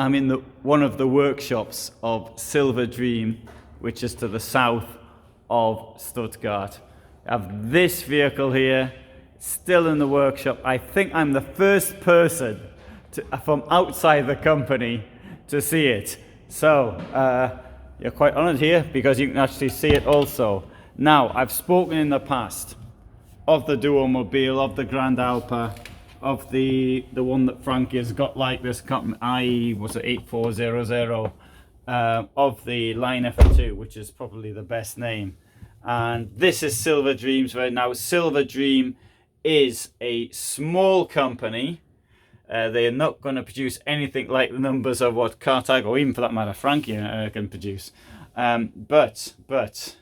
I'm in one of the workshops of Silver Dream, which is to the south of Stuttgart. I have this vehicle here, still in the workshop. I think I'm the first person from outside the company to see it. So you're quite honoured here because you can actually see it also. Now, I've spoken in the past of the Duomobil, of the Grand Alpa, of the one that Frankia's got like this, was it 8400, of the Line F2, which is probably the best name. And this is Silver Dreams right now. Silver Dream is a small company. They are not going to produce anything like the numbers of what Carthago, or even for that matter Frankia, can produce. But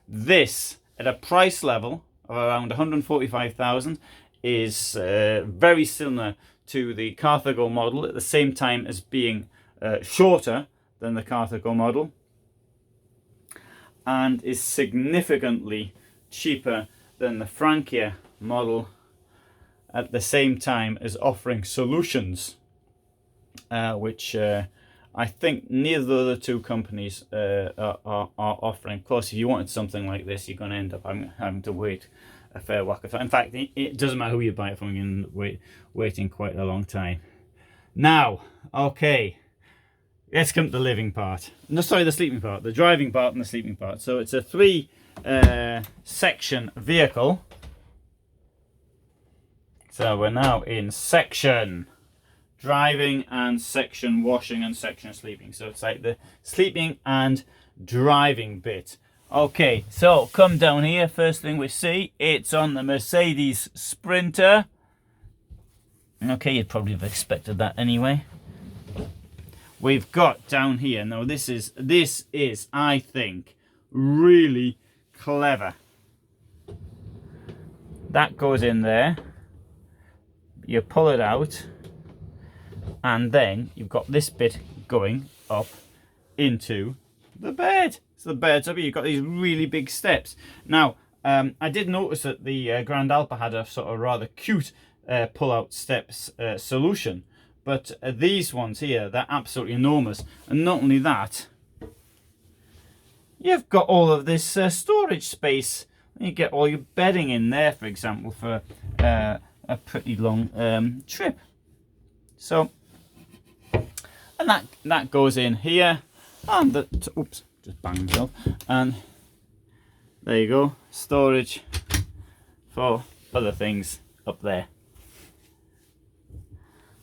this, at a price level of around 145,000, is very similar to the Carthago model, at the same time as being shorter than the Carthago model, and is significantly cheaper than the Frankia model, at the same time as offering solutions which I think neither of the two companies are offering. Of course, if you wanted something like this, you're going to end up having to wait a fair whack of time. In fact, it doesn't matter who you buy it from, you're going to waiting quite a long time. Now, okay, let's come to the living part. No, sorry, the sleeping part, the driving part and the sleeping part. So it's a three section vehicle. So we're now in section driving and section washing and section sleeping. So it's like the sleeping and driving bit. Okay, so come down here. First thing we see, it's on the Mercedes Sprinter. Okay, you'd probably have expected that anyway. We've got down here, now this is I think really clever. That goes in there. You pull it out, and then you've got this bit going up into the bed. So the bed's up here. You've got these really big steps. Now, I did notice that the Grand Alpa had a sort of rather cute pull-out steps solution, but these ones here, they're absolutely enormous. And not only that, you've got all of this storage space. You get all your bedding in there, for example, for a pretty long trip. So, and that goes in here, and oops, just banged myself. And there you go, storage for other things up there.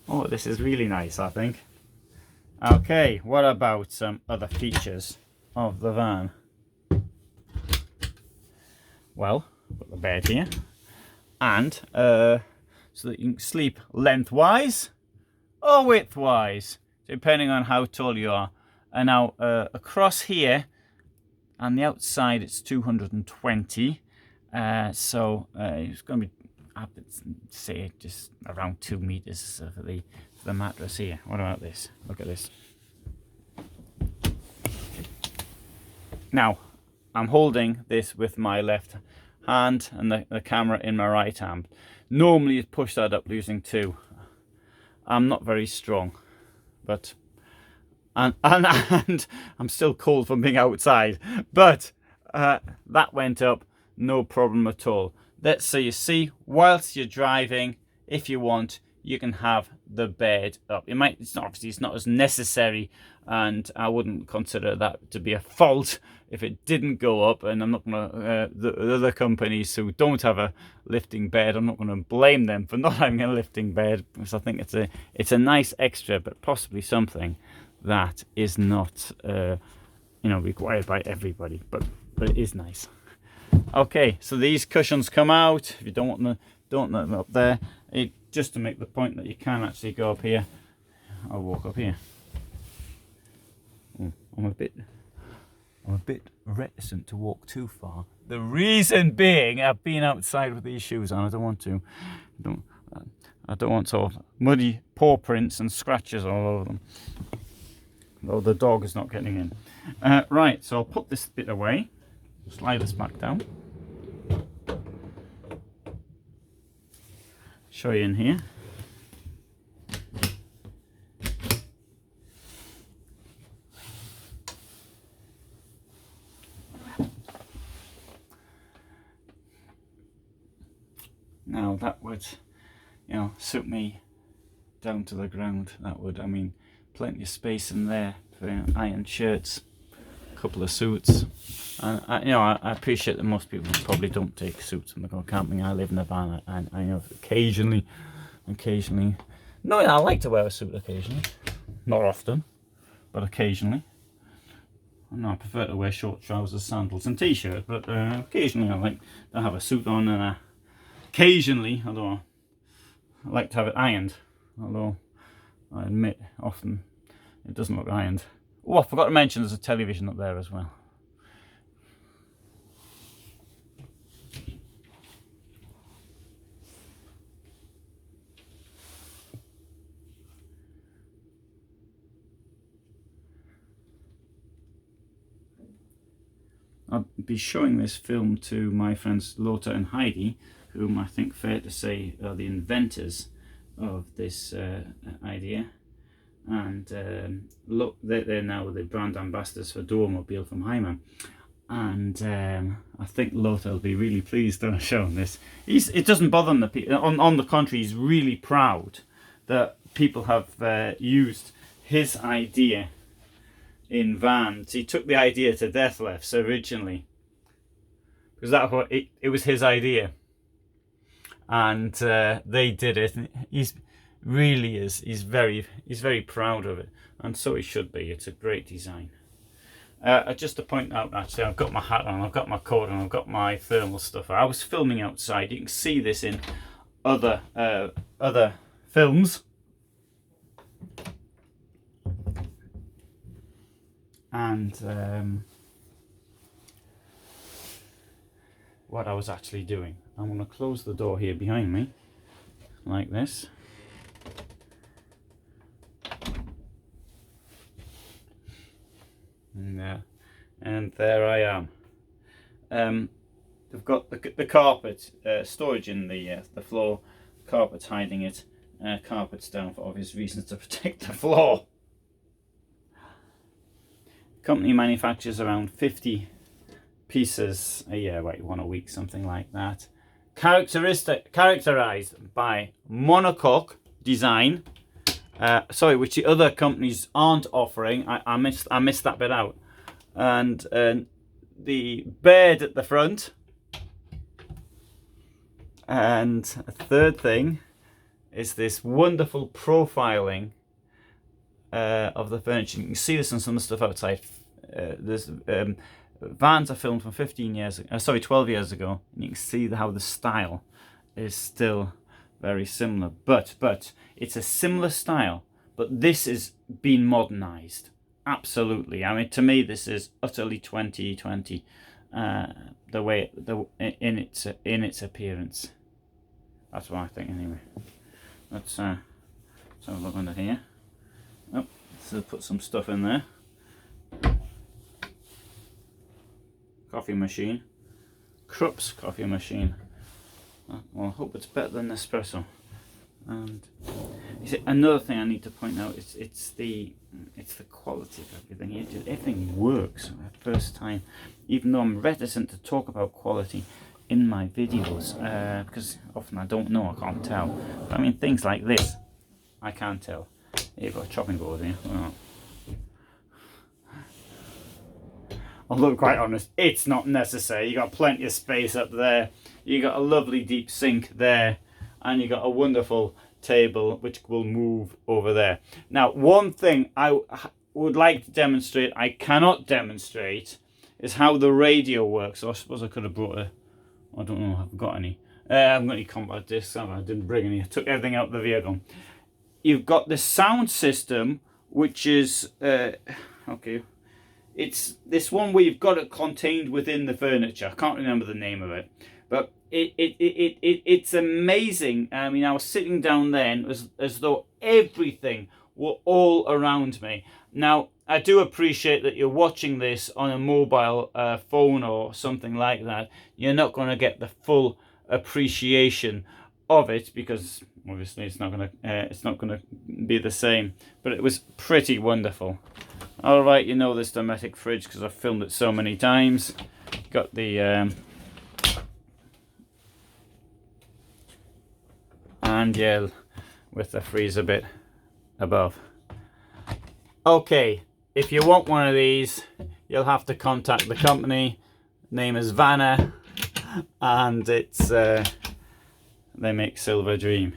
Oh, this is really nice, I think. Okay, what about some other features of the van? Well, got the bed here, and so that you can sleep lengthwise or widthwise, depending on how tall you are. And now across here, on the outside, it's 220. So it's going to be, I would say, just around 2 meters for the mattress here. What about this? Look at this. Now, I'm holding this with my left hand and the camera in my right hand. Normally you'd push that up using two. I'm not very strong, but and I'm still cold from being outside, but that went up, no problem at all. So you see, whilst you're driving, if you want, you can have the bed up. It's not as necessary, and I wouldn't consider that to be a fault if it didn't go up. And I'm not going to the other companies who don't have a lifting bed, I'm not going to blame them for not having a lifting bed, because I think it's a nice extra, but possibly something that is not required by everybody, but it is nice. Okay, so these cushions come out. If you don't want them up there, just to make the point that you can actually go up here. I'll walk up here. I'm a bit reticent to walk too far. The reason being, I've been outside with these shoes on. I don't want to. I don't want sort of muddy paw prints and scratches all over them. Though the dog is not getting in. Right, so I'll put this bit away. Slide this back down. Show you in here. you know, suit me down to the ground. That would, I mean, plenty of space in there for, you know, iron shirts, a couple of suits. And you know, I appreciate that most people probably don't take suits when they go camping. I live in a van, and I know occasionally, no, I like to wear a suit occasionally, not often, but occasionally. No, I prefer to wear short trousers, sandals and t-shirt, but occasionally I like to have a suit on, and occasionally, although I like to have it ironed, although I admit often it doesn't look ironed. Oh, I forgot to mention there's a television up there as well. I'll be showing this film to my friends Lotta and Heidi, whom I think fair to say are the inventors of this idea. And look, they're now the brand ambassadors for EuraMobil from Hymer. And I think Lotta will be really pleased to show this. It doesn't bother him that people, on the contrary, he's really proud that people have used his idea in vans. He took the idea to Death Lefts originally, because that was it was his idea, and they did it. He's very proud of it, and so he should be. It's a great design. Just to point out, actually, I've got my hat on, I've got my coat on, I've got my thermal stuff. I was filming outside. You can see this in other films. And what I was actually doing, I'm going to close the door here behind me like this, and there I am. They've got the carpet storage in the floor, carpet's hiding it, carpet's down for obvious reasons to protect the floor. Company manufactures around 50 pieces a year, right, one a week, something like that. Characterized by monocoque design, sorry, which the other companies aren't offering. I missed that bit out. And the bed at the front. And a third thing is this wonderful profiling of the furniture. You can see this on some of the stuff outside. There's vans are filmed from 12 years ago, and you can see how the style is still very similar. But it's a similar style, but this is been modernized. Absolutely. I mean, to me, this is utterly 2020. In its appearance. That's what I think, anyway. Let's have a look under here. Oh, so put some stuff in there. Coffee machine. Krupp's coffee machine. Well, I hope it's better than Nespresso. And another thing I need to point out is it's the quality of everything. Everything works at first time, even though I'm reticent to talk about quality in my videos because often I don't know, I can't tell. But I mean, things like this, I can't tell. Here you've got a chopping board here. Oh. Although, quite honest, it's not necessary. You got plenty of space up there. You got a lovely deep sink there, and you got a wonderful table which will move over there. Now, one thing I would like to demonstrate, I cannot demonstrate, is how the radio works. So I suppose I could have brought I don't know if I've got any. I haven't got any compact discs. I didn't bring any. I took everything out of the vehicle. You've got the sound system, which is okay. It's this one where you've got it contained within the furniture. I can't remember the name of it, but it's amazing. I mean, I was sitting down there as though everything were all around me. Now, I do appreciate that you're watching this on a mobile phone or something like that. You're not going to get the full appreciation of it because obviously it's not going to be the same. But it was pretty wonderful. All right, you know this Dometic fridge because I've filmed it so many times. Got the and yeah, with the freezer bit above. Okay, if you want one of these, you'll have to contact the company. Name is Vanna, and it's they make Silver Dream.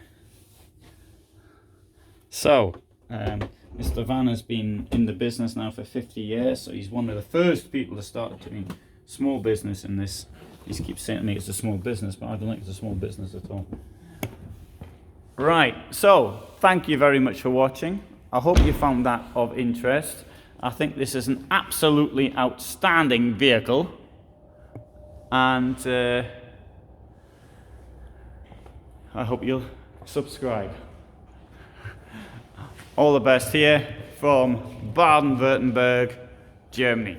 So Mr. Vanna's been in the business now for 50 years, so he's one of the first people to start doing small business in this. He keeps saying to me it's a small business, but I don't think it's a small business at all. Right, so thank you very much for watching. I hope you found that of interest. I think this is an absolutely outstanding vehicle, and I hope you'll subscribe. All the best here from Baden-Württemberg, Germany.